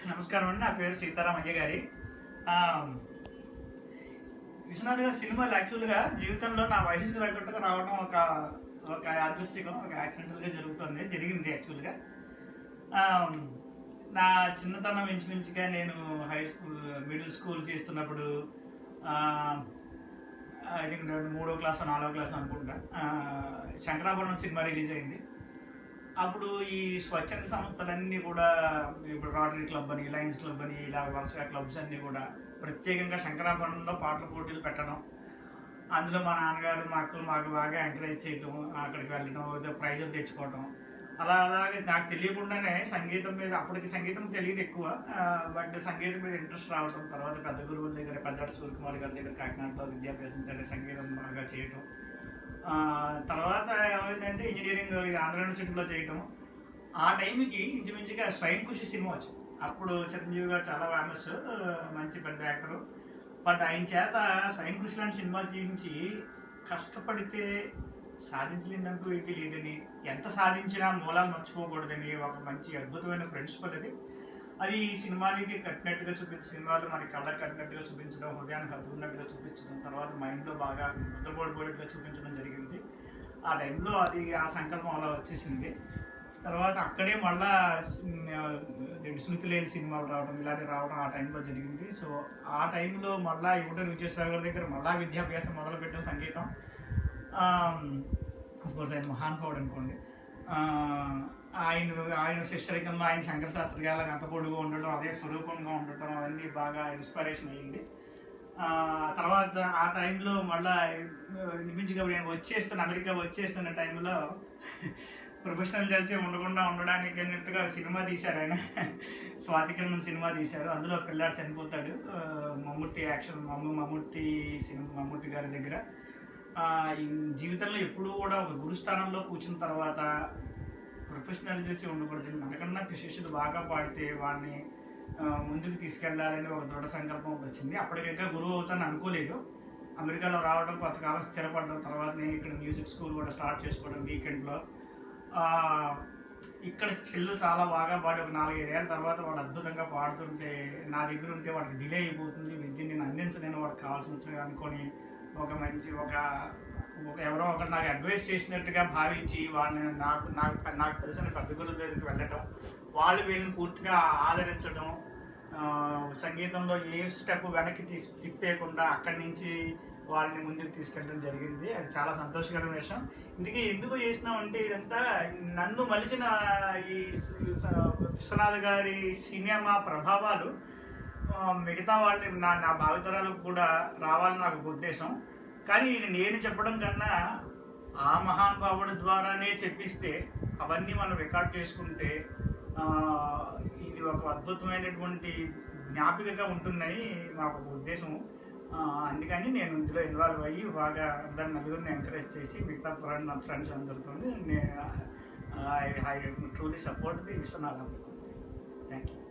నమస్కారం అండి. నా పేరు సీతారామయ్య గారి. విశ్వనాథ్ గారి సినిమాలు యాక్చువల్గా జీవితంలో నా వయసుకు తగ్గట్టుగా రావడం ఒక ఒక యాదృశ్చికం, ఒక యాక్సిడెంటల్గా జరిగింది యాక్చువల్గా. నా చిన్నతనం ఇంచుమించుగా నేను హై స్కూల్, మిడిల్ స్కూల్ చేస్తున్నప్పుడు ఐ థింక్ 3వ క్లాస్ 4వ క్లాస్ అనుకుంటా, శంకరాభరణం సినిమా రిలీజ్ అయింది. అప్పుడు ఈ స్వచ్ఛంద సంస్థలన్నీ కూడా, ఇప్పుడు రోటరీ క్లబ్ అని, లయన్స్ క్లబ్ అని, ఇలా వరుసగా క్లబ్స్ అన్నీ కూడా ప్రత్యేకంగా శంకరాభరణంలో పాటల పోటీలు పెట్టడం, అందులో మా నాన్నగారు మా అక్కలు మాకు బాగా ఎంకరేజ్ చేయటం, అక్కడికి వెళ్ళడం, ఏదో ప్రైజులు తెచ్చుకోవటం, అలాగే నాకు తెలియకుండానే సంగీతం మీద, అప్పటికి సంగీతం తెలియదు ఎక్కువ, బట్ సంగీతం మీద ఇంట్రెస్ట్ రావటం, తర్వాత పెద్ద గురువుల దగ్గర, పెద్దటి సూర్యకుమార్ గారి దగ్గర కాకినాడలో విద్యాభ్యాసం దగ్గర సంగీతం బాగా చేయటం, తర్వాత ఏమైందంటే ఇంజనీరింగ్ ఆంధ్ర యూనివర్సిటీలో చేయటం. ఆ టైంకి ఇంచుమించుగా స్వయం కృషి సినిమా వచ్చింది. అప్పుడు చిరంజీవి గారు చాలా ఫేమస్, మంచి పెద్ద యాక్టరు. బట్ ఆయన చేత స్వయం కృషి లాంటి సినిమా తీయించి, కష్టపడితే సాధించలేదంటూ ఇది లేదని, ఎంత సాధించినా మూలాలు మర్చిపోకూడదని ఒక మంచి అద్భుతమైన ప్రిన్సిపల్ అది సినిమాలకి కట్టినట్టుగా సినిమాలు మన కళ్ళకి కట్టినట్టుగా చూపించడం, హృదయానికి హత్తుకున్నట్టుగా చూపించడం, తర్వాత మైండ్లో బాగా ముద్రపడిపోయేట్టుగా చూపించడం జరిగింది. ఆ టైంలో అది ఆ సంకల్పం అలా వచ్చేసింది. తర్వాత అక్కడే మళ్ళా శృతి లేని సినిమాలు రావడం, ఇలాంటివి రావడం ఆ టైంలో జరిగింది. సో ఆ టైంలో మళ్ళీ యువటూరు విజయసాగర్ గారి దగ్గర మళ్ళీ విద్యాభ్యాసం మొదలుపెట్టిన సంగీతం. అఫ్కోర్స్ ఆయన మహానుభావుడు అనుకోండి. ఆయన శిష్యరికంలో ఆయన శంకర శాస్త్రి గారికి అంత పొడుగు ఉండటం, అదే స్వరూపంగా ఉండటం, అవన్నీ బాగా ఇన్స్పిరేషన్ అయ్యింది. తర్వాత ఆ టైంలో మళ్ళీ నిమించుగా నేను అమెరికా వచ్చేస్తున్న టైంలో ప్రొఫెషనల్ జడ్జి ఉండకుండా ఉండడానికి అన్నట్టుగా సినిమా తీశారు ఆయన. స్వాతికిరణం సినిమా తీశారు. అందులో పిల్లాడు చనిపోతాడు. మమ్ముట్టి యాక్షన్, మమ్ముట్టి గారి దగ్గర. జీవితంలో ఎప్పుడూ కూడా ఒక గురుస్థానంలో కూర్చున్న తర్వాత ప్రొఫెషనల్ చేసి ఉండకూడదు, మనకన్నా శిష్యుడు బాగా పాడితే వాడిని ముందుకు తీసుకెళ్ళాలని ఒక దృఢ సంకల్పం వచ్చింది. అప్పటికైతే గురువు అవుతాను అనుకోలేదు. అమెరికాలో రావడం, కొంతకాలం స్థిరపడడం, తర్వాత నేను ఇక్కడ మ్యూజిక్ స్కూల్ కూడా స్టార్ట్ చేసుకోవడం వీకెండ్లో. ఇక్కడ పిల్లలు చాలా బాగా పాడి ఒక 4-5 ఏళ్ళ తర్వాత వాడు అద్భుతంగా పాడుతుంటే, నా దగ్గర ఉంటే వాడికి డిలే అయిపోతుంది, విద్యను నేను అందించలేను, వాడికి కావాల్సిన వచ్చిన అనుకొని ఒక మంచి ఎవరో ఒకరు నాకు అడ్వైస్ చేసినట్టుగా భావించి వాళ్ళని నాకు తెలిసిన పెద్ద గురువుల దగ్గరికి వెళ్ళటం, వాళ్ళు వీళ్ళని పూర్తిగా ఆదరించడం, సంగీతంలో ఏ స్టెప్ వెనక్కి తిప్పేయకుండా అక్కడి నుంచి వాళ్ళని ముందుకు తీసుకెళ్ళడం జరిగింది. అది చాలా సంతోషకరమైన విషయం. ఎందుకు చేసినామంటే, ఇదంతా నన్ను మలిచిన ఈ విశ్వనాథ్ గారి సినిమా ప్రభావాలు మిగతా వాళ్ళని నా భావితరాలకు కూడా రావాలని నాకు ఒక ఉద్దేశం. కానీ ఇది నేను చెప్పడం కన్నా ఆ మహానుభావుడి ద్వారానే చెప్పిస్తే, అవన్నీ మనం రికార్డ్ చేసుకుంటే ఇది ఒక అద్భుతమైనటువంటి జ్ఞాపికగా ఉంటుందని మాకు ఒక ఉద్దేశం. అందుకని నేను ఇందులో ఇన్వాల్వ్ అయ్యి బాగా అందరి నలుగురిని ఎంకరేజ్ చేసి, మిగతా నా ఫ్రెండ్స్ అందరితో I truly support the Vishwanath. Thank you.